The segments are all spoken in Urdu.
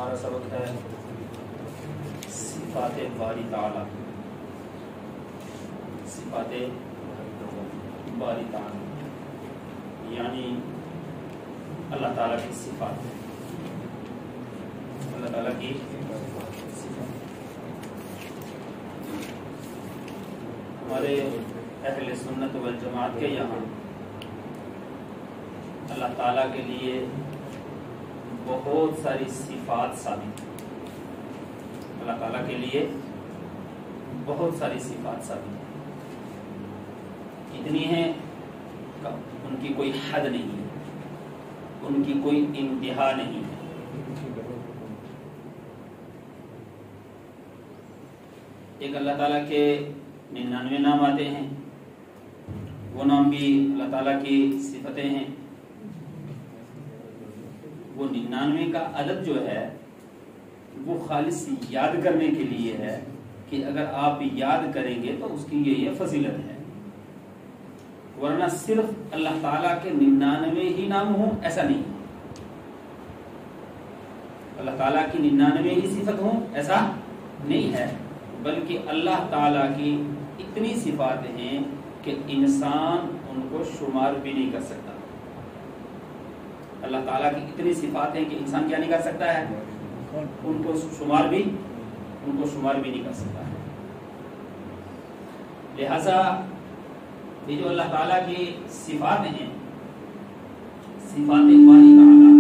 ہمارا سبق ہے صفات باری تعالی. صفات باری تعالی یعنی اللہ تعالیٰ کی صفات. اللہ تعالیٰ کی صفات ہمارے اہل سنت والجماعت کے یہاں اللہ تعالیٰ کے لیے بہت ساری صفات ثابت ہیں. اللہ تعالیٰ کے لیے بہت ساری صفات ثابت ہیں. اتنی ہیں کہ ان کی کوئی حد نہیں ہے, ان کی کوئی انتہا نہیں ہے. ایک اللہ تعالیٰ کے 99 نام آتے ہیں, وہ نام بھی اللہ تعالیٰ کی صفتیں ہیں. وہ 99 کا عدد جو ہے وہ خالص یاد کرنے کے لیے ہے کہ اگر آپ یاد کریں گے تو اس کی یہ فضیلت ہے, ورنہ صرف اللہ تعالیٰ کے 99 ہی نام ہوں ایسا نہیں. اللہ تعالیٰ کی 99 ہی صفت ہوں ایسا نہیں ہے, بلکہ اللہ تعالیٰ کی اتنی صفات ہیں کہ انسان ان کو شمار بھی نہیں کر سکتا. اللہ تعالیٰ کی اتنی صفات ہیں کہ انسان کیا نہیں کر سکتا ہے, ان کو شمار بھی نہیں کر سکتا ہے. لہذا یہ جو اللہ تعالیٰ کی صفات ہیں, صفات باری تعالیٰ,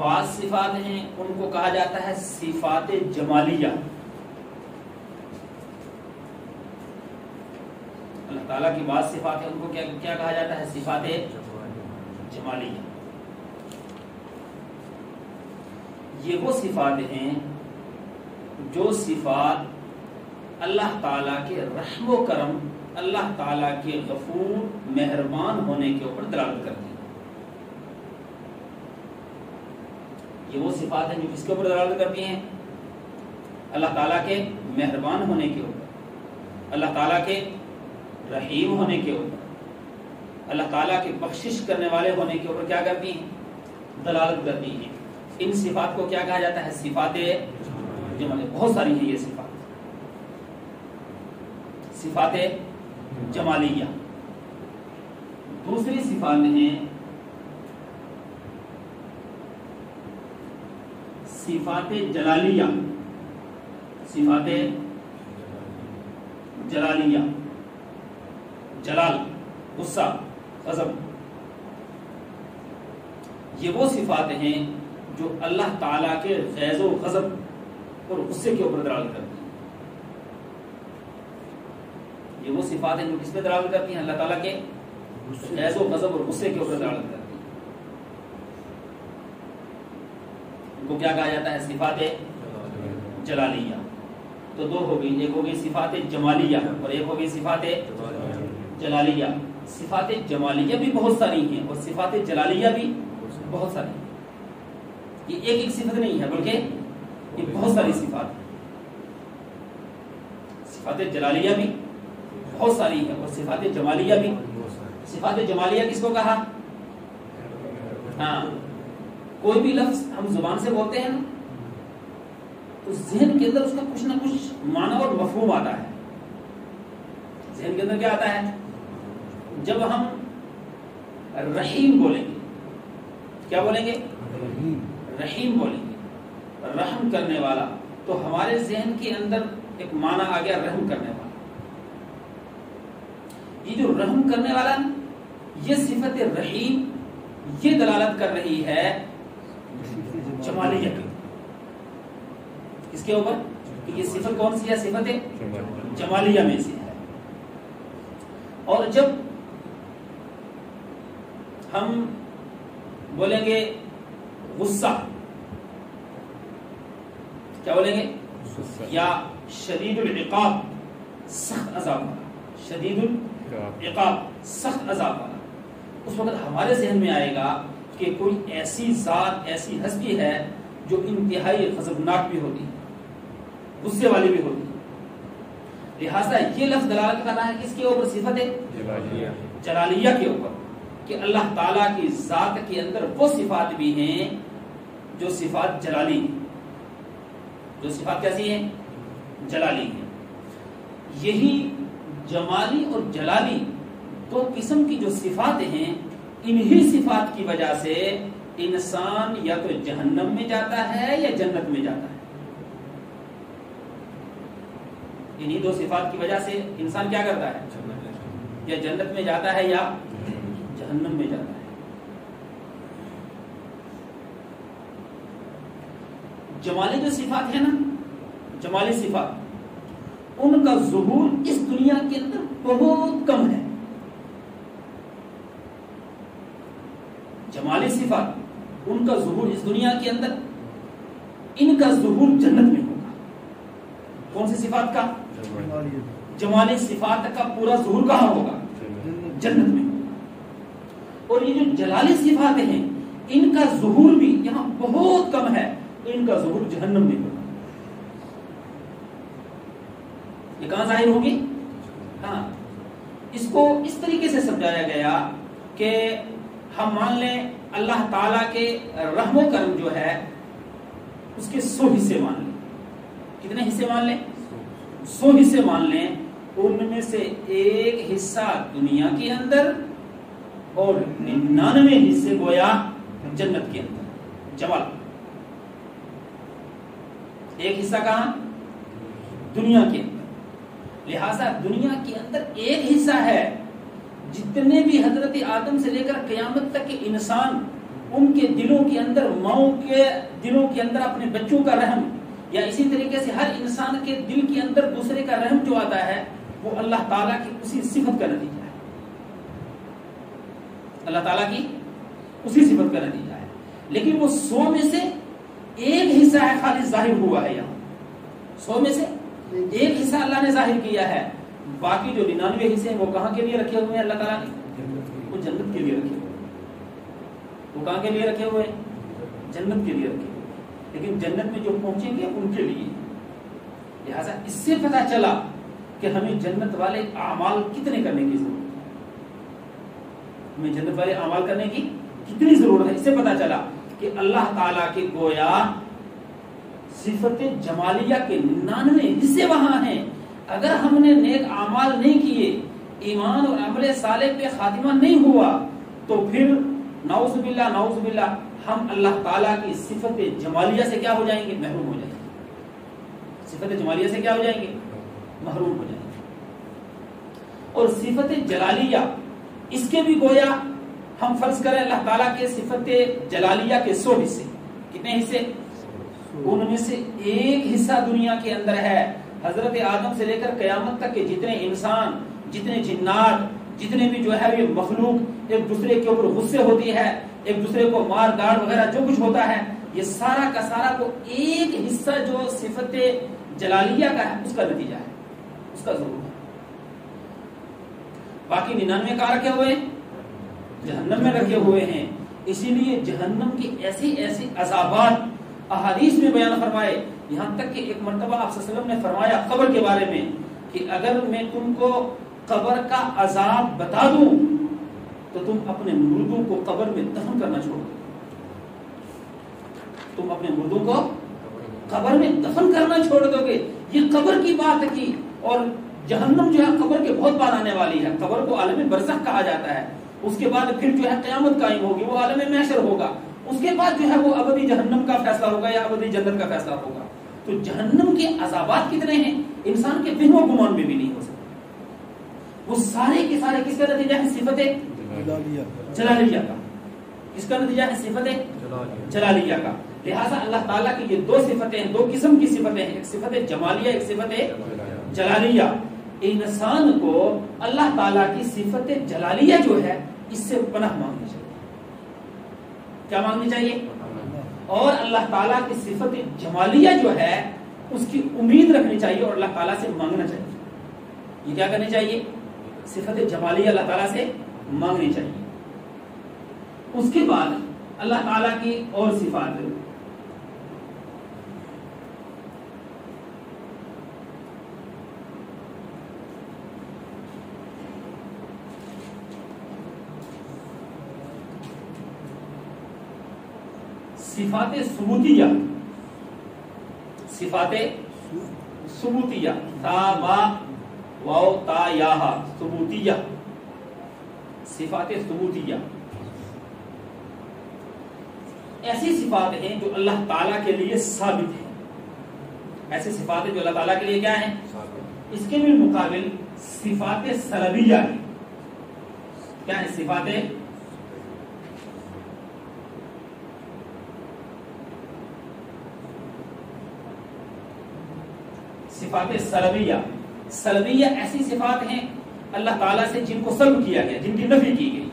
بعض صفات ہیں ان کو کہا جاتا ہے صفات جمالیہ. اللہ تعالیٰ کی بعض صفات ہیں ان کو کیا کہا جاتا ہے, صفات جمالیہ. یہ وہ صفات ہیں جو صفات اللہ تعالیٰ کے رحم و کرم, اللہ تعالیٰ کے غفور مہربان ہونے کے اوپر دلالت کرتی ہیں. یہ وہ صفات ہیں جو کس کے اوپر دلالت کرتی ہیں, اللہ تعالیٰ کے مہربان ہونے کے اوپر, اللہ تعالیٰ کے رحیم ہونے کے اوپر, اللہ تعالیٰ کے بخشش کرنے والے ہونے کے اوپر کیا کرتی ہیں, دلالت کرتی ہیں. ان صفات کو کیا کہا جاتا ہے, صفات جمالیہ. بہت ساری ہیں یہ صفات, صفات جمالیہ. دوسری صفات ہیں صفات جلالیہ. صفات جلالیہ, جلال, غصہ, غضب. یہ وہ صفات ہیں جو اللہ تعالیٰ کے غیظ و غضب اور غصے کے اوپر دلالت کرتی ہیں. یہ وہ صفات ہیں جو کس پہ دلالت کرتی ہیں, اللہ تعالیٰ کے غیظ و غضب اور غصے کے اوپر دلالت کرتی ہیں. کو کیا کہا جاتا ہے, صفات جلالیہ. تو دو ہو گئی, ایک ہو گئی صفات جمالیہ اور ایک ہو گئی صفات جلالیہ. صفات جمالیہ بھی بہت ساری ہیں اور صفات جلالیہ بھی بہت ساری ہیں. یہ ایک ایک صفت نہیں ہے بلکہ یہ بہت ساری صفات ہیں. صفات جلالیہ بھی بہت ساری ہیں اور صفات جمالیہ بھی. صفات جمالیہ کس کو کہا, ہاں, کوئی بھی لفظ ہم زبان سے بولتے ہیں نا تو ذہن کے اندر اس کا کچھ نہ کچھ معنی اور مفہوم آتا ہے. ذہن کے اندر کیا آتا ہے, جب ہم رحیم بولیں گے, کیا بولیں گے, رحیم بولیں گے, رحم کرنے والا, تو ہمارے ذہن کے اندر ایک معنی آ گیا رحم کرنے والا. یہ جو رحم کرنے والا یہ صفت رحیم یہ دلالت کر رہی ہے جمالیہ کی. اس کے اوپر کہ یہ صفت کون سی ہے, صفت جمالیہ میں سے ہے. اور جب ہم بولیں گے غصہ, کیا بولیں گے, یا شدید العقاب, سخت عذاب والا, شدید العقاب, سخت عذاب والا, اس وقت ہمارے ذہن میں آئے گا کہ کوئی ایسی ذات ایسی ہستی ہے جو انتہائی غضبناک بھی ہوتی ہے، غصے والی بھی ہوتی ہے۔ لہٰذا یہ لفظ دلالت کر رہا ہے کس کے اوپر؟ صفت جلالیہ کے اوپر، کہ اللہ تعالیٰ کی ذات کے اندر وہ صفات بھی ہیں جو صفات جلالی ہیں، جو صفات کیسی ہیں؟ جلالی ہیں۔ یہی جمالی اور جلالی دو قسم کی جو صفات ہیں، انہی صفات کی وجہ سے انسان یا تو جہنم میں جاتا ہے یا جنت میں جاتا ہے۔ انہی دو صفات کی وجہ سے انسان کیا کرتا ہے؟ یا جنت میں جاتا ہے یا جہنم میں جاتا ہے۔ جمالی جو صفات ہے نا، جمالی صفات، ان کا ظہور اس دنیا کے اندر بہت کم ہے۔ جمالی صفات ان کا ظہور اس دنیا کے اندر، ان کا ظہور جنت میں ہوگا۔ کون سی صفات کا؟ جمالی صفات کا پورا ظہور کہاں ہوگا؟ جنت میں ہوگا۔ اور یہ جو جلالی صفات ہیں، ان کا ظہور بھی یہاں بہت کم ہے، ان کا ظہور جہنم میں ہوگا۔ یہ کہاں ظاہر ہوگی؟ ہاں، اس کو اس طریقے سے سمجھایا گیا کہ ہم مان لیں اللہ تعالیٰ کے رحم و کرم جو ہے اس کے 100 حصے مان لیں۔ کتنے حصے مان لیں؟ 100 حصے مان لیں۔ ان میں سے ایک حصہ دنیا کے اندر اور 99 حصے گویا جنت کے اندر۔ جمال ایک حصہ کہاں؟ دنیا کے اندر۔ لہذا دنیا کے اندر ایک حصہ ہے، جتنے بھی حضرت آدم سے لے کر قیامت تک کے انسان، ان کے دلوں کے اندر، ماؤں کے دلوں کے اندر اپنے بچوں کا رحم، یا اسی طریقے سے ہر انسان کے دل کے اندر دوسرے کا رحم جو آتا ہے، وہ اللہ تعالیٰ کی اسی صفت کا نتیجہ ہے۔ اللہ تعالیٰ کی اسی صفت کا نتیجہ ہے۔ لیکن وہ 100 میں سے ایک حصہ ہے خالی ظاہر ہوا ہے یہاں، 100 میں سے ایک حصہ اللہ نے ظاہر کیا ہے، باقی جو 99 حصے ہیں وہ کہاں کے لیے رکھے ہوئے ہیں اللہ تعالیٰ نے؟ وہ جنت کے لیے رکھے ہوئے ہیں۔ وہ کہاں کے لیے رکھے ہوئے ہیں؟ جنت کے لیے رکھے ہوئے ہیں۔ لیکن جنت میں جو پہنچیں گے ان کے لیے۔ لہٰذا اس سے پتہ چلا کہ ہمیں جنت والے اعمال کتنے کرنے کی ضرورت ہے، ہمیں جنت والے اعمال کرنے کی کتنی ضرورت ہے۔ اس سے پتہ چلا کہ اللہ تعالیٰ کے گویا صفت جمالیہ کے 99 حصے وہاں ہیں۔ اگر ہم نے نیک اعمال نہیں کیے، ایمان اور عمل صالح پہ خاتمہ نہیں ہوا، تو پھر نعوذ باللہ نعوذ باللہ ہم اللہ تعالیٰ کی صفت جمالیہ سے کیا ہو جائیں گے؟ محروم ہو جائیں گے۔ صفت جمالیہ سے کیا ہو جائیں گے؟ محروم ہو جائیں گے۔ اور صفت جلالیہ، اس کے بھی گویا ہم فرض کریں اللہ تعالیٰ کے صفت جلالیہ کے 100 حصے، کتنے حصے؟ ان میں سے ایک حصہ دنیا کے اندر ہے۔ حضرت آدم سے لے کر قیامت تک کے جتنے انسان، جتنے جنات، جتنے بھی جو ہے یہ مخلوق ایک دوسرے کے اوپر غصے ہوتی ہے، ایک دوسرے کو مار داڑ وغیرہ جو کچھ ہوتا ہے، یہ سارا کا سارا کو ایک حصہ جو صفت جلالیہ کا ہے اس کا نتیجہ ہے، اس کا ضرور ہے۔ باقی 99 کہاں رکھے ہوئے ہیں؟ جہنم میں رکھے ہوئے ہیں۔ اسی لیے جہنم کی ایسی ایسی عذابات احادیث میں بیان فرمائے، یہاں تک کہ ایک مرتبہ آپ صلی اللہ علیہ وسلم نے فرمایا قبر کے بارے میں کہ اگر میں تم کو قبر کا عذاب بتا دوں تو تم اپنے مردوں کو قبر میں دفن کرنا چھوڑ دو۔ تم اپنے مردوں کو قبر میں دفن کرنا چھوڑ دو گے۔ یہ قبر کی بات کی، اور جہنم جو ہے قبر کے بہت بعد آنے والی ہے۔ قبر کو عالم برزخ کہا جاتا ہے۔ اس کے بعد پھر جو ہے قیامت قائم ہوگی، وہ عالم محشر ہوگا۔ اس کے بعد جو ہے وہ ابدی جہنم کا فیصلہ ہوگا یا ابدی جنت کا فیصلہ ہوگا۔ تو جہنم کے عذابات کتنے ہیں انسان کے وہم و گمان میں بھی نہیں ہو سکتے۔ وہ سارے کے سارے کس کا نتیجہ ہے؟ صفت جلالیہ کا۔ کس کا نتیجہ ہے؟ صفت جلالیہ کا۔ لہٰذا اللہ تعالیٰ کی یہ 2 صفتیں، 2 قسم کی صفتیں ہیں، ایک صفت جمالیہ، ایک صفت جلالیہ۔ انسان کو اللہ تعالیٰ کی صفت جلالیہ جو ہے اس سے پناہ مانگنی چاہیے۔ کیا مانگنی چاہیے؟ اور اللہ تعالیٰ کی صفت جمالیہ جو ہے اس کی امید رکھنی چاہیے اور اللہ تعالیٰ سے مانگنا چاہیے۔ یہ کیا کرنی چاہیے؟ صفت جمالیہ اللہ تعالیٰ سے مانگنی چاہیے۔ اس کے بعد اللہ تعالیٰ کی اور صفات. صفات ثبوتیہ، صفات ثبوتیہ، تا با واو تا یا ہا، ثبوتیہ، صفات ثبوتیہ ایسی صفات ہیں جو اللہ تعالیٰ کے لیے ثابت ہیں. ایسی صفات ہیں جو اللہ تعالیٰ کے لیے کیا ہیں؟ اس کے بھی مقابل صفات سلبیہ ہیں. کیا ہے صفات؟ صفات سلبیہ. سلبیہ ایسی صفات ہیں اللہ تعالیٰ سے جن کو سلب کیا گیا، جن کی نفی کی گئی.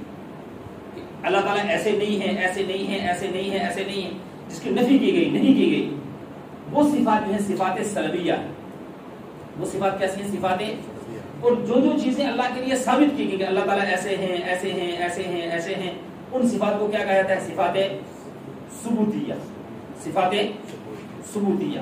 اللہ تعالیٰ ایسے نہیں ہے، ایسے نہیں ہے، ایسے نہیں ہے، ایسے نہیں ہے، جس کی نفی کی گئی، نہیں کی گئی، وہ صفات جو ہیں صفات سلبیہ. وہ صفات کیسی ہیں؟ صفاتیں. اور جو جو چیزیں اللہ کے لیے ثابت کی گئی کہ اللہ تعالیٰ ایسے ہیں، ایسے ہیں، ایسے ہیں، ایسے ہیں، ان صفات کو کیا کہا جاتا ہے؟ صفات ثبوتیہ. صفات ثبوتیہ.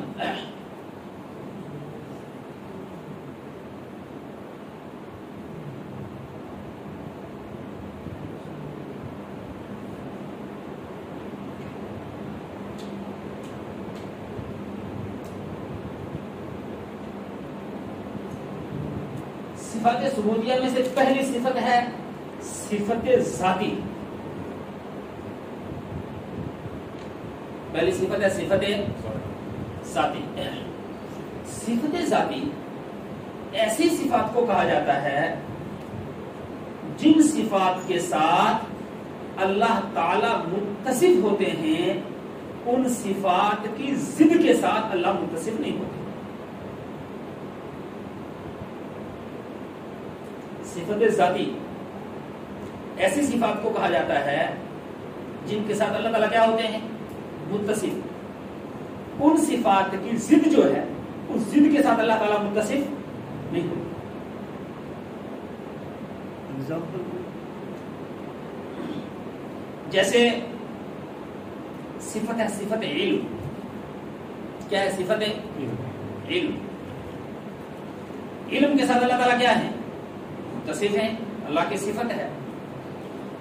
صفات ثبوتیہ میں سے پہلی صفت ہے صفت ذاتی. پہلی صفت ہے صفت ذاتی. صفت ذاتی ایسی صفات کو کہا جاتا ہے جن صفات کے ساتھ اللہ تعالی متصف ہوتے ہیں، ان صفات کی ضد کے ساتھ اللہ متصف نہیں ہوتے. صفت ذاتی ایسی صفات کو کہا جاتا ہے جن کے ساتھ اللہ تعالیٰ کیا ہوتے ہیں؟ متصف. ان صفات کی ضد جو ہے، اس ضد کے ساتھ اللہ تعالیٰ متصف نہیں ہوتے. جیسے صفت ہے صفت علم. کیا ہے صفت علم؟ علم کے ساتھ اللہ تعالیٰ کیا ہے؟ متصف ہیں. اللہ کی صفت ہے.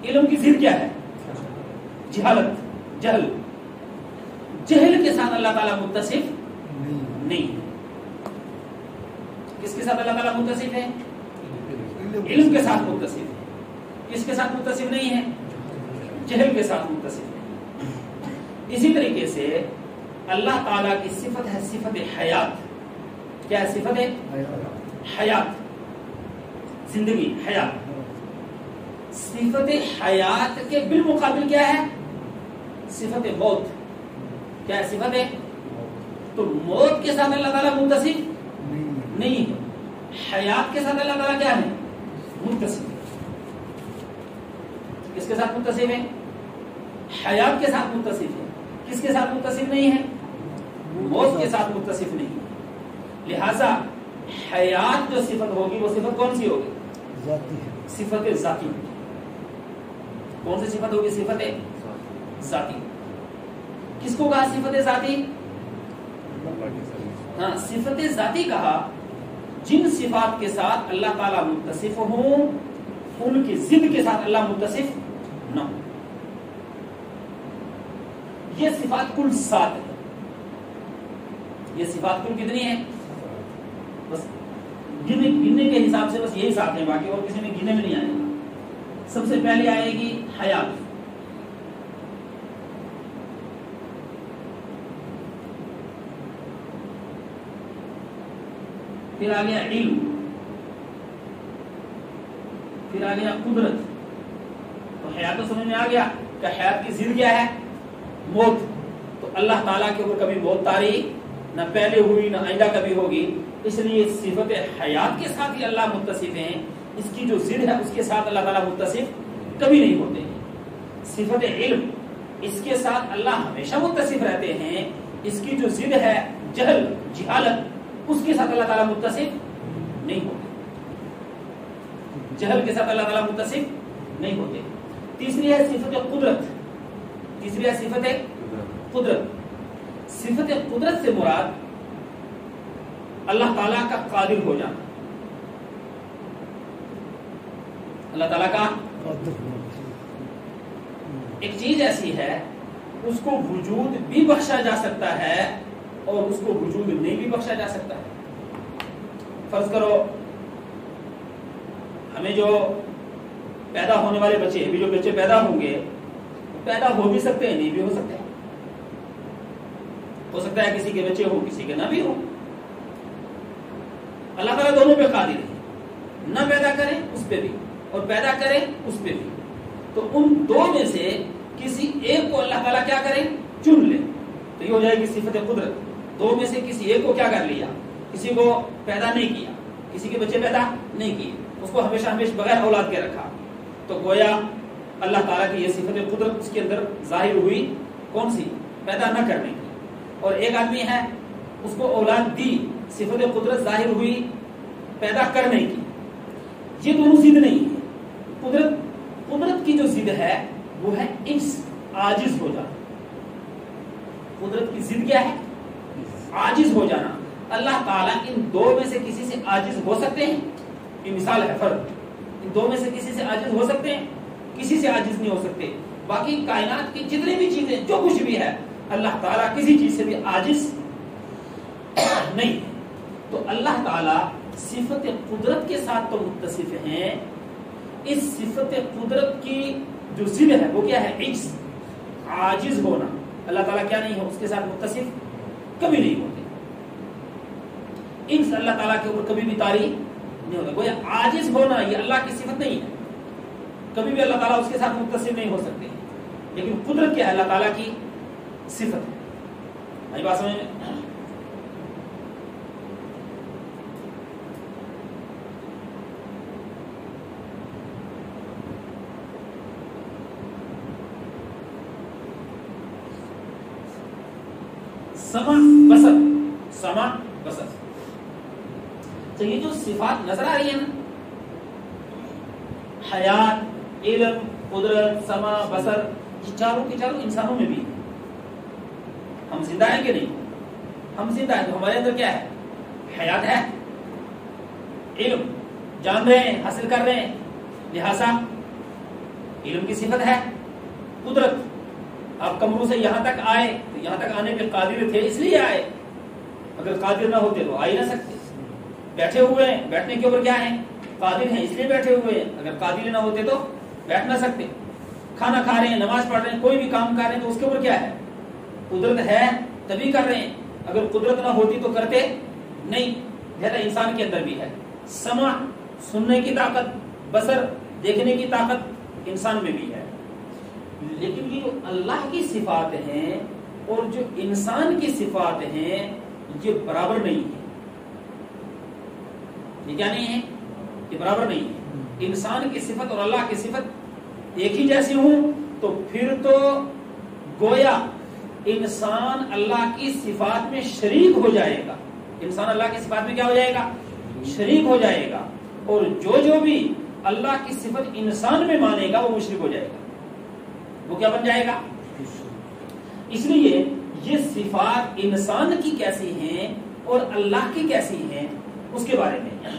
علم کی ضد کیا ہے؟ جہالت، جہل. جہل کے ساتھ اللہ تعالیٰ متصف نہیں. کس کے ساتھ اللہ تعالیٰ متصف ہے؟ علم کے ساتھ متصف ہے. کس کے ساتھ متصف نہیں ہے؟ جہل کے ساتھ متصف ہے. اسی طریقے سے اللہ تعالیٰ کی صفت ہے صفت حیات. کیا ہے صفت ہے؟ حیات، زندگی، حیات. صفت حیات کے بالمقابل کیا ہے؟ صفت موت. کیا ہے؟ صفت ہے. تو موت کے ساتھ اللہ تعالیٰ متصف نہیں ہے. حیات کے ساتھ اللہ تعالیٰ کیا ہے؟ متصف. کس کے ساتھ متصف ہے؟ حیات کے ساتھ متصف ہے. کس کے ساتھ متصف نہیں ہے؟ موت کے ساتھ متصف نہیں. لہذا حیات جو صفت ہوگی وہ صفت کون سی ہوگی؟ ذاتی. صفت ذاتی. کون سی صفت ہوگی؟ صفت ذاتی. کس کو کہا صفت ذاتی؟ ہاں، صفت ذاتی کہا جن صفات کے ساتھ اللہ تعالیٰ متصف ہوں، ان کی ضد کے ساتھ اللہ متصف نہ ہو. یہ صفات کل 7 ہے. یہ صفات کل کتنی ہیں؟ بس گننے کے حساب سے بس یہی 7 ہیں، باقی اور کسی میں گننے میں نہیں آئے گا. سب سے پہلے آئے گی حیات. پھر آ گیا علم. پھر آ گیا قدرت. تو حیات تو سمجھ میں آ گیا کہ حیات کی ضد کیا ہے؟ موت. تو اللہ تعالیٰ کے اوپر کبھی موت طاری نہ پہلے ہوئی نہ آئندہ کبھی ہوگی. اس لیے صفت حیات کے ساتھ ہی اللہ متصف ہیں. اس کی جو ضد ہے اس کے ساتھ اللہ تعالیٰ متصف کبھی نہیں ہوتے ہیں. صفت علم، اس کے ساتھ اللہ ہمیشہ متصف رہتے ہیں. اس کی جو ضد ہے جہل، جہالت، اس کے ساتھ اللہ تعالیٰ متصف نہیں ہوتے. جہل کے ساتھ اللہ تعالیٰ متصف نہیں ہوتے. تیسری ہے صفت قدرت. تیسری ہے صفت قدرت. صفت قدرت سے مراد اللہ تعالیٰ کا قادر ہو جانا. اللہ تعالیٰ کا ایک چیز ایسی ہے اس کو وجود بھی بخشا جا سکتا ہے اور اس کو وجود نہیں بھی بخشا جا سکتا ہے. فرض کرو ہمیں جو پیدا ہونے والے بچے بھی جو بچے پیدا ہوں گے پیدا ہو بھی سکتے ہیں نہیں بھی ہو سکتے ہیں. ہو سکتا ہے کسی کے بچے ہو کسی کے نہ بھی ہو. اللہ تعالیٰ دونوں پہ قادر ہے, نہ پیدا کریں اس پہ بھی اور پیدا کریں اس پہ بھی. تو ان دو میں سے کسی ایک کو اللہ تعالیٰ کیا کریں چن لے تو یہ ہو جائے گی صفت قدرت. دو میں سے کسی ایک کو کیا کر لیا, کسی کو پیدا نہیں کیا, کسی کے بچے پیدا نہیں کیے, اس کو ہمیشہ بغیر اولاد کے رکھا, تو گویا اللہ تعالیٰ کی یہ صفت قدرت اس کے اندر ظاہر ہوئی کون سی, پیدا نہ کرنے کی. اور ایک آدمی ہے اس کو اولاد دی, صفت قدرت ظاہر ہوئی پیدا کرنے کی. یہ دونوں ضد نہیں ہے. قدرت کی جو ضد ہے وہ ہے عجز, عاجز ہو جانا. قدرت کی ضد کیا ہے, عاجز ہو جانا. اللہ تعالیٰ ان دو میں سے کسی سے عاجز ہو سکتے ہیں؟ یہ مثال ہے فرد. ان دو میں سے کسی سے عاجز ہو سکتے ہیں؟ کسی سے عاجز نہیں ہو سکتے. باقی کائنات کی جتنی بھی چیزیں جو کچھ بھی ہے اللہ تعالیٰ کسی چیز سے بھی عاجز نہیں. تو اللہ تعالیٰ صفت قدرت کے ساتھ تو متصف ہیں. اس صفت قدرت کی جو ضد ہے وہ کیا ہے, عجز, عاجز ہونا. اللہ تعالیٰ کیا نہیں ہو, اس کے ساتھ متصف کبھی نہیں ہوتے. عجز اللہ تعالیٰ کے اوپر کبھی بھی طاری نہیں ہوتا. گویا عاجز ہونا یہ اللہ کی صفت نہیں ہے, کبھی بھی اللہ تعالیٰ اس کے ساتھ متصف نہیں ہو سکتے. لیکن قدرت کیا ہے, اللہ تعالیٰ کی صفت ہے. آئی بات سمجھ میں؟ سمع بصر. تو یہ جو صفات نظر آ رہی ہیں نا, حیات, علم, قدرت, سمع, بصر, یہ چاروں کے چاروں انسانوں میں بھی ہیں. ہم زندہ ہیں کہ نہیں؟ ہم زندہ ہیں. تو ہمارے اندر کیا ہے, حیات ہے, علم جان رہے ہیں, حاصل کر رہے ہیں, لہذا علم کی صفت ہے. قدرت, آپ کمروں سے یہاں تک آئے تو یہاں تک آنے پہ قادر تھے اس لیے آئے, اگر قادر نہ ہوتے تو آ ہی نہ سکتے. بیٹھے ہوئے ہیں, بیٹھنے کے اوپر کیا ہیں, قادر ہیں اس لیے بیٹھے ہوئے ہیں, اگر قادر نہ ہوتے تو بیٹھ نہ سکتے. کھانا کھا رہے ہیں, نماز پڑھ رہے ہیں, کوئی بھی کام کر رہے ہیں تو اس کے اوپر کیا ہے, قدرت ہے تبھی کر رہے ہیں. اگر قدرت نہ ہوتی تو کرتے نہیں. لہذا انسان کے اندر بھی ہے سمع, سننے کی طاقت, بصر, دیکھنے کی طاقت انسان میں بھی ہے. لیکن یہ جو اللہ کی صفات ہیں اور جو انسان کی صفات ہیں یہ برابر نہیں ہے. یہ کیا نہیں ہے, یہ برابر نہیں ہے. انسان کی صفت اور اللہ کی صفت ایک ہی جیسی ہوں تو پھر تو گویا انسان اللہ کی صفات میں شریک ہو جائے گا. انسان اللہ کی صفات میں کیا ہو جائے گا, شریک ہو جائے گا. اور جو بھی اللہ کی صفت انسان میں مانے گا وہ مشرک ہو جائے گا. وہ کیا بن جائے گا. اس لیے یہ صفات انسان کی کیسی ہیں اور اللہ کی کیسی ہیں اس کے بارے میں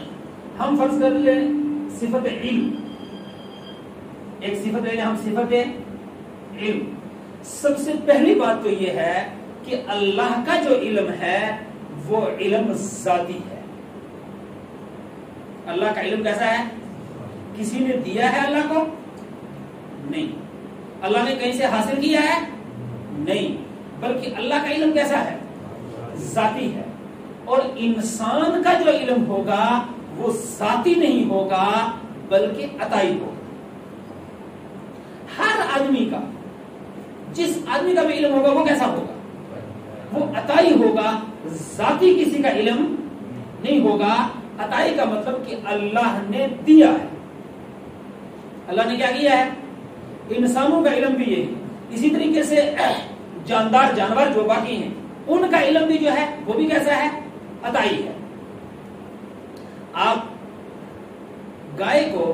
ہم فرض کر لیں صفت علم. ایک صفت لے لیں ہم, صفت علم. سب سے پہلی بات تو یہ ہے کہ اللہ کا جو علم ہے وہ علم ذاتی ہے. اللہ کا علم کیسا ہے, کسی نے دیا ہے اللہ کو نہیں, اللہ نے کہیں سے حاصل کیا ہے نہیں, بلکہ اللہ کا علم کیسا ہے, ذاتی ہے. اور انسان کا جو علم ہوگا وہ ذاتی نہیں ہوگا بلکہ عطائی ہوگا. ہر آدمی کا, جس آدمی کا بھی علم ہوگا وہ کیسا ہوگا, وہ عطائی ہوگا, ذاتی کسی کا علم نہیں ہوگا. عطائی کا مطلب کہ اللہ نے دیا ہے. اللہ نے کیا کیا ہے, انسانوں کا علم بھی یہی. اسی طریقے سے جاندار جانور جو باقی ہیں ان کا علم بھی جو ہے وہ بھی کیسا ہے, عطائی ہے. آپ گائے کو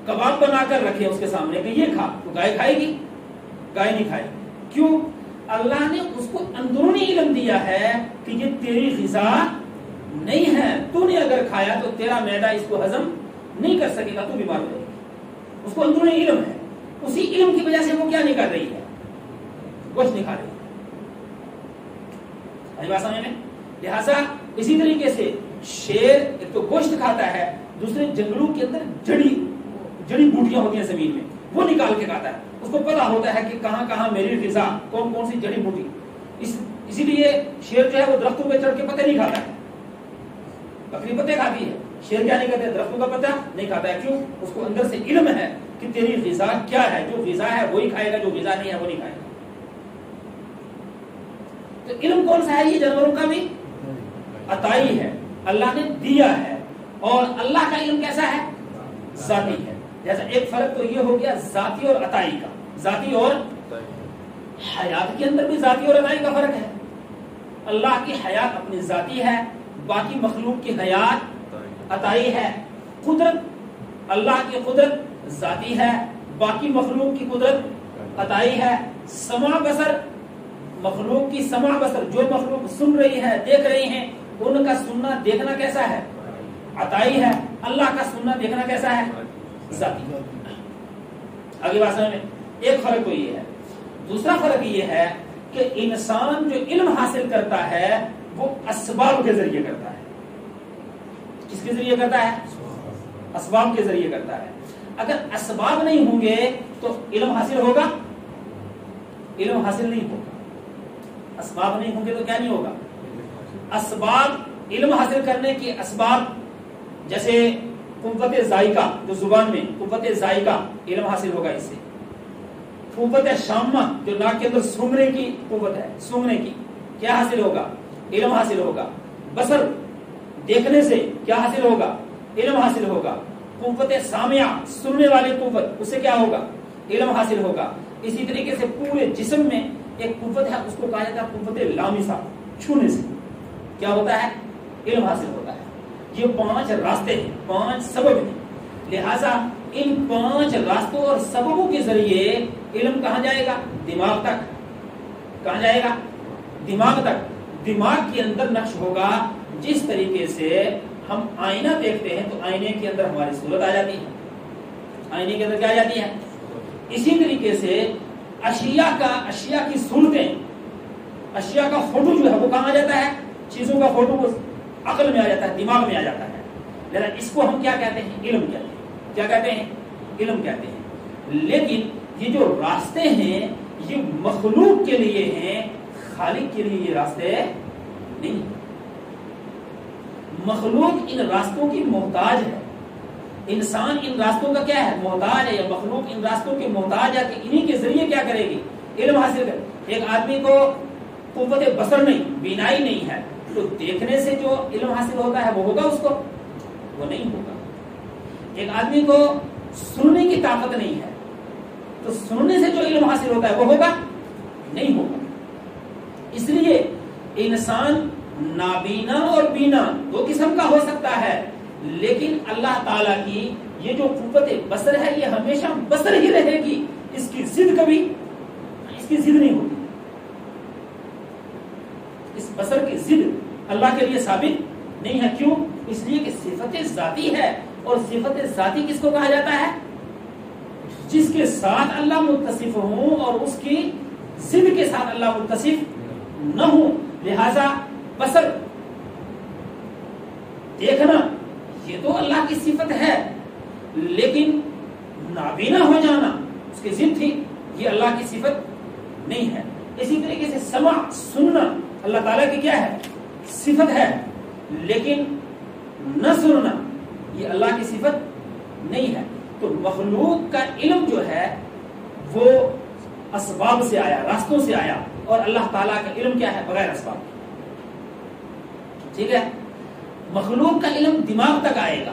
کباب بنا کر رکھے اس کے سامنے کہ یہ کھا, تو گائے کھائے گی گائے نہیں کھائے. کیوں؟ اللہ نے اس کو اندرونی علم دیا ہے کہ یہ تیری غذا نہیں ہے, تو نے اگر کھایا تو تیرا معدہ اس کو ہضم نہیں کر سکے گا, تو بیمار ہو جائے گا. اس کو اندرونی علم ہے, اسی علم کی وجہ سے وہ کیا نہیں کر رہی ہے, گوشت نہیں کھا رہی ہے. بات سمجھ میں؟ لہذا اسی طریقے سے شیر ایک تو گوشت کھاتا ہے, دوسرے جنگلوں کے اندر جڑی بوٹیاں ہوتی ہیں زمین میں, وہ نکال کے کھاتا ہے. اس کو پتا ہوتا ہے کہ کہاں کہاں میری غذا, کون کون سی جڑی بوٹی. اسی لیے شیر جو ہے وہ درختوں پہ چڑھ کے پتے نہیں کھاتا ہے. بکری پتے کھاتی ہے, شیر کیا نہیں کرتے, درختوں کا پتا نہیں کھاتا ہے. کیوں؟ اس کو اندر سے علم ہے کہ تیری غذا کیا ہے, جو غذا ہے وہی کھائے گا, جو غذا نہیں ہے وہ نہیں کھائے گا. تو علم کون سا ہے؟ یہ جانوروں کا بھی عطائی ہے, اللہ نے دیا ہے. اور اللہ کا علم کیسا ہے؟ ذاتی ہے. جیسا ایک فرق تو یہ ہو گیا ذاتی اور عطائی کا. ذاتی اور حیات کے اندر بھی ذاتی اور عطائی کا فرق ہے. اللہ کی حیات اپنی ذاتی ہے, باقی مخلوق کی حیات عطائی ہے. قدرت, اللہ کی قدرت ذاتی ہے, باقی مخلوق کی قدرت عطائی ہے. سمع بصر, مخلوق کی سمع بصر, جو مخلوق سن رہی ہے, دیکھ رہی ہیں, ان کا سننا دیکھنا کیسا ہے؟ عطائی ہے. اللہ کا سننا دیکھنا کیسا ہے؟ ذاتی. آگے بات سمجھ میں؟ ایک فرق تو یہ ہے. دوسرا فرق یہ ہے کہ انسان جو علم حاصل کرتا ہے وہ اسباب کے ذریعے کرتا ہے. کس کے ذریعے کرتا ہے؟ اسباب کے ذریعے کرتا ہے. اگر اسباب نہیں ہوں گے تو علم حاصل ہوگا؟ علم حاصل نہیں ہوگا. اسباب نہیں ہوں گے تو کیا نہیں ہوگا؟ اسباب, علم حاصل کرنے کے اسباب, جیسے قوت ذائقہ, جو زبان میں قوت ذائقہ, علم حاصل ہوگا اس سے. قوت شامہ, جو ناک کے اندر سونگنے کی قوت ہے, سونگنے کی, کیا حاصل ہوگا؟ علم حاصل ہوگا. بصر, دیکھنے سے کیا حاصل ہوگا؟ علم حاصل ہوگا. قوت سامعہ, سننے والی قوت, اس سے کیا ہوگا؟ علم حاصل ہوگا. اسی طریقے سے پورے جسم میں ایک قوت ہے, اس کو کہا جاتا ہے قوت لامسہ, چھونے سے کیا ہوتا ہے؟ علم حاصل ہوتا ہے. یہ 5 راستے ہیں, 5 سبب ہیں. لہذا ان 5 راستوں اور سببوں کے ذریعے علم کہاں جائے گا؟ دماغ تک. کہاں جائے گا؟ دماغ تک. دماغ کے اندر نقش ہوگا. جس طریقے سے ہم آئینہ دیکھتے ہیں تو آئینے کے اندر ہماری صورت آ جاتی ہے, آئینے کے اندر کیا آ جاتی ہے. اسی طریقے سے اشیاء کی صورتیں, اشیاء کا فوٹو جو ہے وہ کہاں آ جاتا ہے؟ چیزوں کا فوٹو عقل میں آ جاتا ہے, دماغ میں آ جاتا ہے. لہذا اس کو ہم کیا کہتے ہیں؟ علم کہتے ہیں. کیا کہتے ہیں؟ علم کہتے ہیں. لیکن یہ جو راستے ہیں یہ مخلوق کے لیے ہیں, خالق کے لیے یہ راستے نہیں. مخلوق ان راستوں کی محتاج ہے. انسان ان راستوں کا کیا ہے؟ محتاج ہے. یا مخلوق ان راستوں کے محتاج ہے کہ انہی کے ذریعے کیا کرے گی؟ علم حاصل کرے. ایک آدمی کو قوت بصر نہیں, بینائی نہیں ہے, تو دیکھنے سے جو علم حاصل ہوتا ہے وہ ہوگا اس کو؟ وہ نہیں ہوگا. ایک آدمی کو سننے کی طاقت نہیں ہے, تو سننے سے جو علم حاصل ہوتا ہے وہ ہوگا؟ نہیں ہوگا. اس لیے انسان نابینا اور بینا 2 قسم کا ہو سکتا ہے, لیکن اللہ تعالیٰ کی یہ جو قوت بصر ہے یہ ہمیشہ بصر ہی رہے گی. اس کی ضد کبھی, اس کی ضد نہیں ہوگی. اس بصر کی ضد اللہ کے لیے ثابت نہیں ہے. کیوں؟ اس لیے کہ صفت ذاتی ہے, اور صفت ذاتی کس کو کہا جاتا ہے؟ جس کے ساتھ اللہ متصف ہوں اور اس کی ضد کے ساتھ اللہ متصف نہ ہوں. لہذا بصر, دیکھنا, یہ تو اللہ کی صفت ہے, لیکن نابینا ہو جانا اس کی ضد تھی, یہ اللہ کی صفت نہیں ہے. اسی طریقے سے سمع, سننا, اللہ تعالیٰ کی کیا ہے؟ صفت ہے, لیکن نہ سننا یہ اللہ کی صفت نہیں ہے. تو مخلوق کا علم جو ہے وہ اسباب سے آیا, راستوں سے آیا, اور اللہ تعالیٰ کا علم کیا ہے؟ بغیر اسباب. ٹھیک ہے. مخلوق کا علم دماغ تک آئے گا.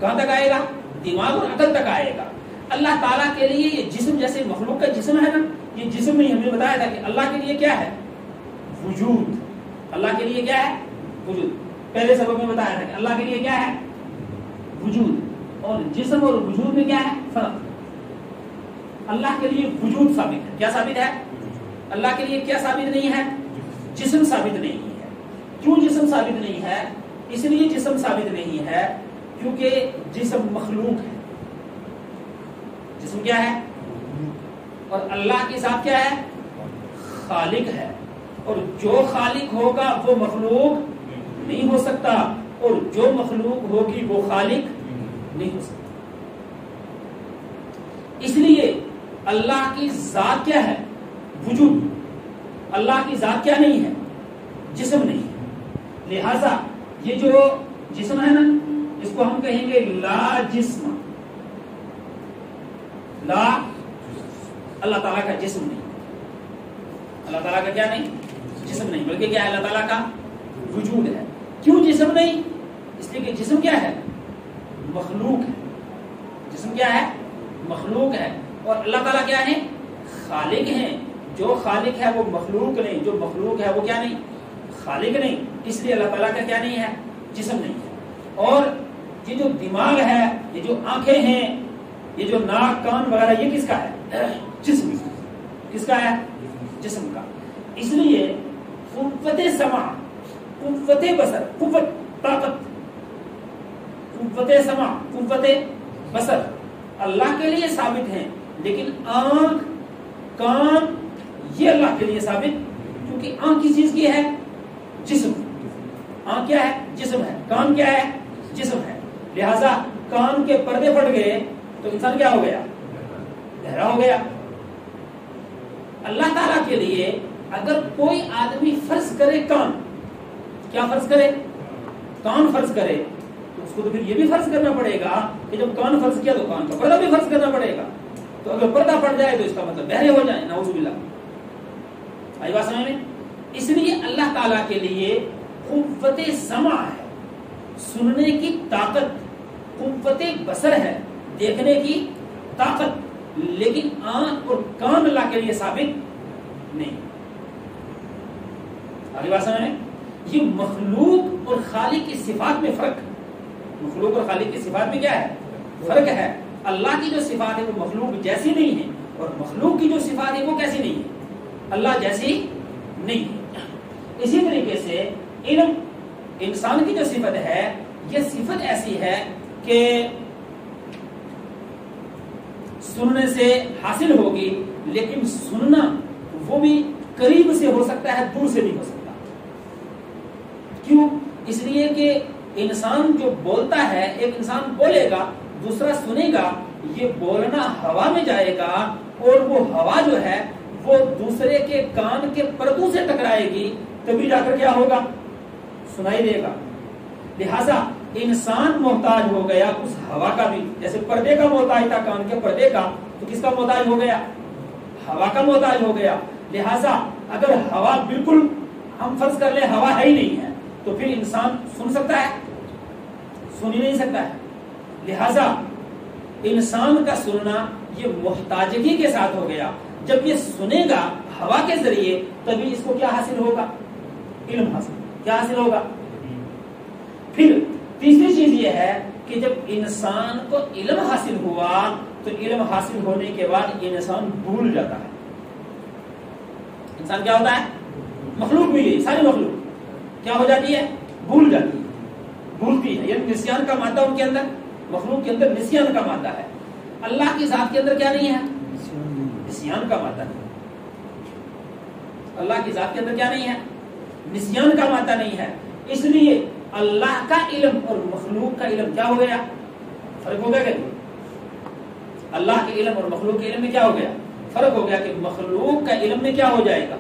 کہاں تک آئے گا؟ دماغ اور عقل تک آئے گا. اللہ تعالیٰ کے لیے یہ جسم, جیسے مخلوق کا جسم ہے نا, یہ جسم میں ہمیں بتایا تھا کہ اللہ کے لیے کیا ہے؟ وجود. اللہ کے لیے کیا ہے؟ وجود. پہلے سبق میں بتایا تھا کہ اللہ کے لیے کیا ہے؟ وجود. اور جسم اور وجود میں کیا ہے؟ فرق. اللہ کے لیے وجود ثابت ہے. کیا ثابت ہے؟ اللہ کے لیے کیا ثابت نہیں ہے؟ جسم ثابت نہیں ہے. کیوں جسم ثابت نہیں ہے؟ اس لیے جسم ثابت نہیں ہے کیونکہ جسم مخلوق ہے. جسم کیا ہے؟ اور اللہ کی ذات کیا ہے؟ خالق ہے. اور جو خالق ہوگا وہ مخلوق نہیں ہو سکتا، اور جو مخلوق ہوگی وہ خالق نہیں ہو سکتا. اس لیے اللہ کی ذات کیا ہے؟ وجود. اللہ کی ذات کیا نہیں ہے؟ جسم نہیں ہے. لہذا یہ جو جسم ہے نا، اس کو ہم کہیں گے لا جسم. لا، اللہ تعالیٰ کا جسم نہیں. اللہ تعالیٰ کا کیا نہیں؟ جسم نہیں، بلکہ کیا ہے؟ اللہ تعالیٰ کا وجود ہے. کیوں جسم نہیں؟ اس لیے کہ جسم کیا ہے؟ مخلوق ہے. جسم کیا ہے؟ مخلوق ہے. اور اللہ تعالیٰ کیا ہے؟ خالق ہیں. جو خالق ہے وہ مخلوق نہیں، جو مخلوق ہے وہ کیا نہیں؟ خالق نہیں. اس لیے اللہ تعالیٰ کا کیا نہیں ہے؟ جسم نہیں ہے. اور یہ جو دماغ ہے، یہ جو آنکھیں ہیں، یہ جو ناک کان وغیرہ، یہ کس کا ہے؟ جسم. کس کا ہے؟ جسم کا. اس لیے قوت سمع، قوت بصر، قوت طاقت، قوت سمع، قوت بصر اللہ کے لیے ثابت ہیں. لیکن آنکھ، کان، یہ اللہ کے لیے ثابت، کیونکہ آنکھ کس چیز کی ہے؟ جسم. آنکھ کیا ہے؟ جسم ہے. کان کیا ہے؟ جسم ہے. لہذا کان کے پردے پھٹ گئے تو انسان کیا ہو گیا؟ بہرا ہو گیا. اللہ تعالیٰ کے لیے اگر کوئی آدمی فرض کرے کان، کیا فرض کرے؟ کان فرض کرے، تو اس کو تو پھر یہ بھی فرض کرنا پڑے گا کہ جب کان فرض کیا تو کان کا پردہ بھی فرض کرنا پڑے گا. تو اگر پردہ پڑ جائے تو اس کا مطلب بہرے ہو جائیں. نعوذ باللہ. آئی بات سمجھ میں؟ اس لیے اللہ تعالیٰ کے لیے قوت سمع ہے، سننے کی طاقت، قوت بصر ہے، دیکھنے کی طاقت. لیکن آنکھ اور کان اللہ کے لیے ثابت نہیں. آگے بات سمجھ میں؟ یہ مخلوق اور خالق کی صفات میں فرق. مخلوق اور خالق کی صفات میں کیا ہے؟ فرق ہے. اللہ کی جو صفات ہے وہ مخلوق جیسی نہیں ہے، اور مخلوق کی جو صفات ہے وہ کیسی نہیں ہے؟ اللہ جیسی نہیں ہے. اسی طریقے سے علم، انسان کی جو صفت ہے، یہ صفت ایسی ہے کہ سننے سے حاصل ہوگی، لیکن سننا وہ بھی قریب سے ہو سکتا ہے، دور سے نہیں ہو سکتا. کیوں؟ اس لیے کہ انسان جو بولتا ہے، ایک انسان بولے گا، دوسرا سنے گا، یہ بولنا ہوا میں جائے گا، اور وہ ہوا جو ہے وہ دوسرے کے کان کے پردوں سے ٹکرائے گی، تبھی جا کر کیا ہوگا؟ سنائی دے گا. لہذا انسان محتاج ہو گیا اس ہوا کا بھی. جیسے پردے کا محتاج تھا کان کے پردے کا، تو کس کا محتاج ہو گیا؟ ہوا کا محتاج ہو گیا. لہذا اگر ہوا بالکل، ہم فرض کر لیں ہوا ہے ہی نہیں ہے، تو پھر انسان سن سکتا ہے؟ سن ہی نہیں سکتا ہے. لہذا انسان کا سننا یہ محتاجگی کے ساتھ ہو گیا. جب یہ سنے گا ہوا کے ذریعے، تبھی اس کو کیا حاصل ہوگا؟ علم حاصل. کیا حاصل ہوگا؟ پھر تیسری چیز یہ ہے کہ جب انسان کو علم حاصل ہوا تو علم حاصل ہونے کے بعد انسان بھول جاتا ہے. انسان کیا ہوتا ہے؟ مخلوق بھی ہے، ساری مخلوق کیا ہو جاتی ہے؟ بھول جاتی ہے، بھولتی ہے. یعنی نسیان کا مادہ ان کے اندر، مخلوق کے اندر نسیان کا مادہ ہے. اللہ کی ذات کے اندر کیا نہیں ہے؟ نسیان کا مادہ نہیں. اللہ کی ذات کے اندر کیا نہیں ہے؟ نسیان کا مادہ نہیں ہے. اس لیے اللہ کا علم اور مخلوق کا علم کیا ہو گیا؟ فرق ہو گیا. کہ اللہ کے علم اور مخلوق کے علم میں کیا ہو گیا؟ فرق ہو گیا. کہ مخلوق کا علم میں کیا ہو جائے گا؟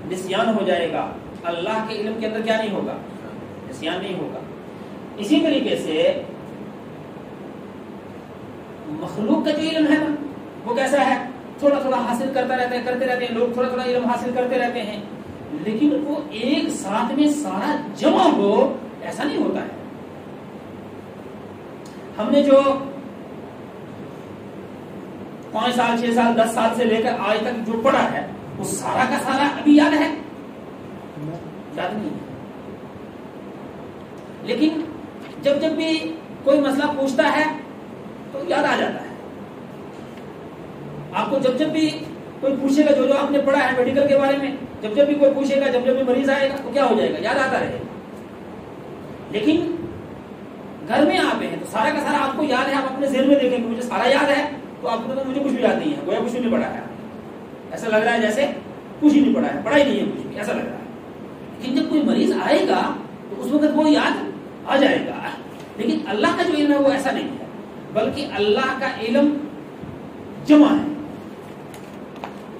نسیان ہو جائے گا. اللہ کے علم کے اندر کیا نہیں ہوگا؟ نسیان نہیں ہوگا. اسی طریقے سے مخلوق کا جو علم ہے نا، وہ کیسا ہے؟ تھوڑا تھوڑا حاصل کرتے رہتے ہیں لوگ، تھوڑا تھوڑا علم حاصل کرتے رہتے ہیں، لیکن وہ ایک ساتھ میں سارا جمع ہو ایسا نہیں ہوتا ہے. ہم نے جو 5 سال 6 سال 10 سال سے لے کر آج تک جو پڑھا ہے، وہ سارا کا سارا ابھی یاد ہے؟ یاد نہیں. لیکن جب جب بھی کوئی مسئلہ پوچھتا ہے تو یاد آ جاتا ہے. آپ کو جب بھی کوئی پوچھے گا، جو آپ نے پڑھا ہے میڈیکل کے بارے میں، جب بھی کوئی پوچھے گا، جب بھی مریض آئے گا تو کیا ہو جائے گا، یاد آتا رہے. لیکن گھر میں آپ ہیں تو سارا کا سارا آپ کو یاد ہے. آپ اپنے ذہن میں دیکھیں کہ مجھے سارا یاد ہے، تو آپ کو تو مجھے کچھ بھی یاد نہیں ہے، گویا کچھ بھی نہیں پڑھا ہے. ایسا لگ رہا ہے جیسے کچھ ہی نہیں پڑھا ہے، پڑھا ہی نہیں ہے کچھ بھی، ایسا لگ رہا ہے. لیکن جب کوئی مریض آئے گا تو اس وقت وہ یاد آ جائے گا. لیکن اللہ کا جو علم ہے وہ ایسا نہیں ہے، بلکہ اللہ کا علم جمع ہے.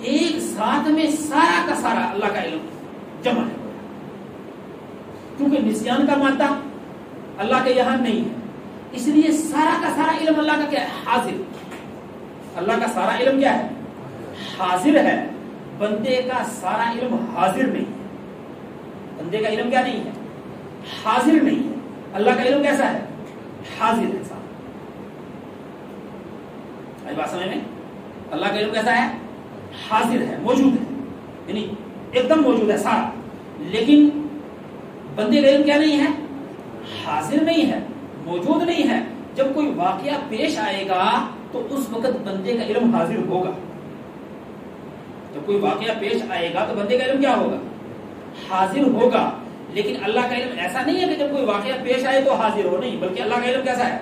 ایک ساتھ میں سارا کا سارا اللہ کا علم جمع ہے. کیونکہ نسیان کا مادہ اللہ کے یہاں نہیں ہے، اس لیے سارا کا سارا علم اللہ کا کیا ہے، حاضر. اللہ کا سارا علم کیا ہے، حاضر ہے. بندے کا سارا علم حاضر نہیں ہے. بندے کا علم کیا نہیں ہے، حاضر نہیں ہے. اللہ کا علم کیسا ہے، حاضر ہے. آئی بات سمجھ میں؟ اللہ کا علم کیسا ہے، حاضر ہے، موجود ہے، یعنی ایک دم موجود ہے سارا. لیکن بندے کا علم کیا نہیں ہے، حاضر نہیں ہے، موجود نہیں ہے. جب کوئی واقعہ پیش آئے گا تو اس وقت بندے کا علم حاضر ہوگا. جب کوئی واقعہ پیش آئے گا تو بندے کا علم کیا ہوگا، حاضر ہوگا. لیکن اللہ کا علم ایسا نہیں ہے کہ جب کوئی واقعہ پیش آئے تو حاضر ہو، نہیں، بلکہ اللہ کا علم کیسا ہے،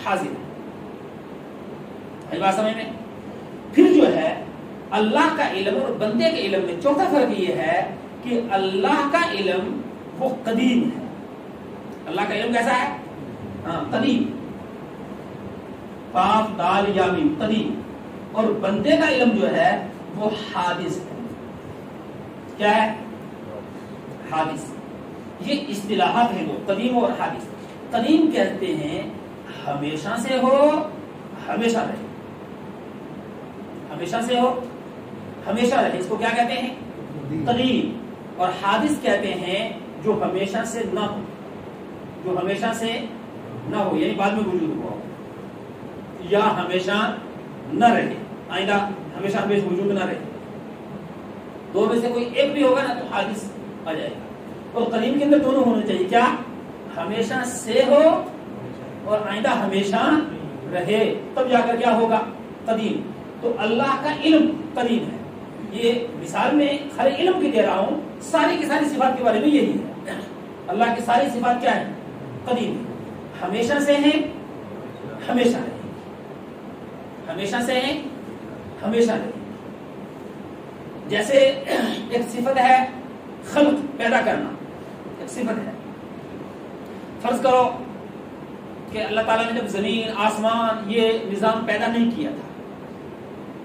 حاضر ہے. بات سمجھ میں؟ پھر جو ہے اللہ کا علم اور بندے کے علم میں چوتھا فرق یہ ہے کہ اللہ کا علم وہ قدیم ہے. اللہ کا علم کیسا ہے، قدیم، قاف دال یا میم، قدیم. اور بندے کا علم جو ہے وہ حادث ہے. کیا ہے، حادث. یہ اصطلاحات ہیں وہ قدیم اور حادث. قدیم کہتے ہیں ہمیشہ سے ہو، ہمیشہ رہے. ہمیشہ سے ہو، ہمیشہ رہے، اس کو کیا کہتے ہیں، قدیم. اور حادث کہتے ہیں جو ہمیشہ سے نہ ہو، جو ہمیشہ سے نہ ہو، یعنی بعد میں وجود ہوا ہو، یا ہمیشہ نہ رہے، آئندہ ہمیشہ ہمیشہ وجود نہ رہے. دو میں سے کوئی ایک بھی ہوگا نا تو حادث آ جائے گا. اور قدیم کے اندر دونوں ہونے چاہیے. کیا، ہمیشہ سے ہو اور آئندہ ہمیشہ رہے، تب جا کر کیا ہوگا، قدیم. تو اللہ کا علم قدیم ہے. یہ مثال میں خالی علم کی دے رہا ہوں، ساری کی ساری صفات کے بارے میں یہی ہے. اللہ کی ساری صفات کیا ہے، قدیم ہے. ہمیشہ سے ہیں، ہمیشہ رہے. ہمیشہ سے ہیں، ہمیشہ رہے. جیسے ایک صفت ہے خلق، پیدا کرنا، ایک صفت ہے. فرض کرو کہ اللہ تعالیٰ نے جب زمین آسمان یہ نظام پیدا نہیں کیا تھا،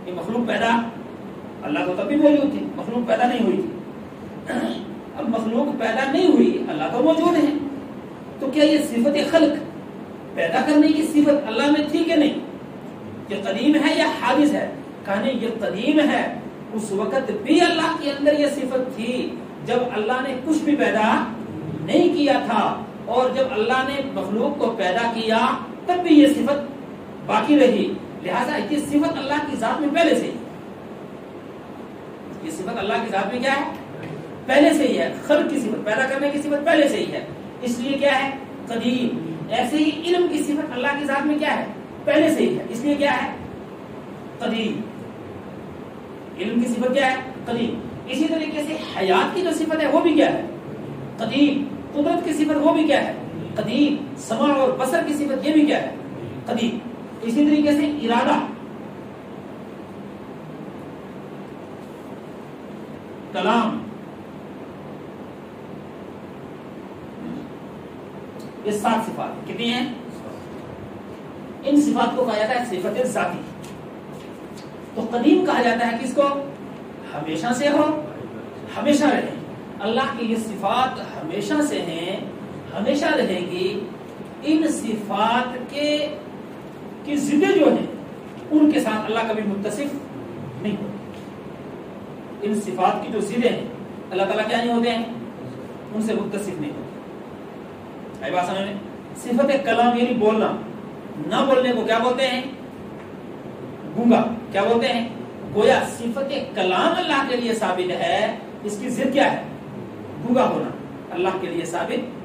یہ مخلوق پیدا، اللہ تو تب بھی موجود تھی، مخلوق پیدا نہیں ہوئی تھی. اب مخلوق پیدا نہیں ہوئی، اللہ تو موجود ہے. تو کیا یہ صفت خلق، پیدا کرنے کی صفت اللہ میں تھی کہ نہیں؟ یہ قدیم ہے یا حادث ہے؟ کہنے یہ قدیم ہے. اس وقت بھی اللہ کے اندر یہ صفت تھی جب اللہ نے کچھ بھی پیدا نہیں کیا تھا، اور جب اللہ نے مخلوق کو پیدا کیا تب بھی یہ صفت باقی رہی. لہذا یہ صفت اللہ کی ذات میں پہلے سے ہی، یہ صفت اللہ کی ذات میں کیا ہے، پہلے سے ہی ہے. خلق کی صفت، پیدا کرنے کی صفت پہلے سے ہی ہے، اس لیے کیا ہے، قدیم. ایسے ہی علم کی صفت اللہ کی ذات میں کیا ہے، پہلے سے ہی ہے، اس لیے کیا ہے، قدیم. علم کی صفت کیا ہے، قدیم. اسی طریقے سے حیات کی جو صفت ہے وہ بھی کیا ہے، قدیم. قدرت کی صفت وہ بھی کیا ہے، قدیم. سمع اور بصر کی صفت یہ بھی کیا ہے، قدیم. اسی طریقے سے ارادہ، کلام، یہ 7 صفات کتنی ہیں؟ ان صفات کو کہا جاتا ہے صفت ذاتی. تو قدیم کہا جاتا ہے کس کو، ہمیشہ سے ہو، ہمیشہ رہے. اللہ کی یہ صفات ہمیشہ سے ہیں، ہمیشہ رہے گی. ان صفات کی ضدیں جو ہیں ان کے ساتھ اللہ کبھی متصف نہیں ہوتے. ان صفات کی جو ضدیں ہیں اللہ تعالیٰ کیا نہیں ہوتے ہیں، ان سے متصف نہیں ہوتے. بات سمجھ میں؟ صفت کلام یعنی بولنا، نہ بولنے کو کیا بولتے ہیں، گونگا. کیا بولتے ہیں، گویا. صفت کلام اللہ کے لیے ثابت ہے، اس کی ضد کیا ہے، گونگا ہونا اللہ کے لیے ثابت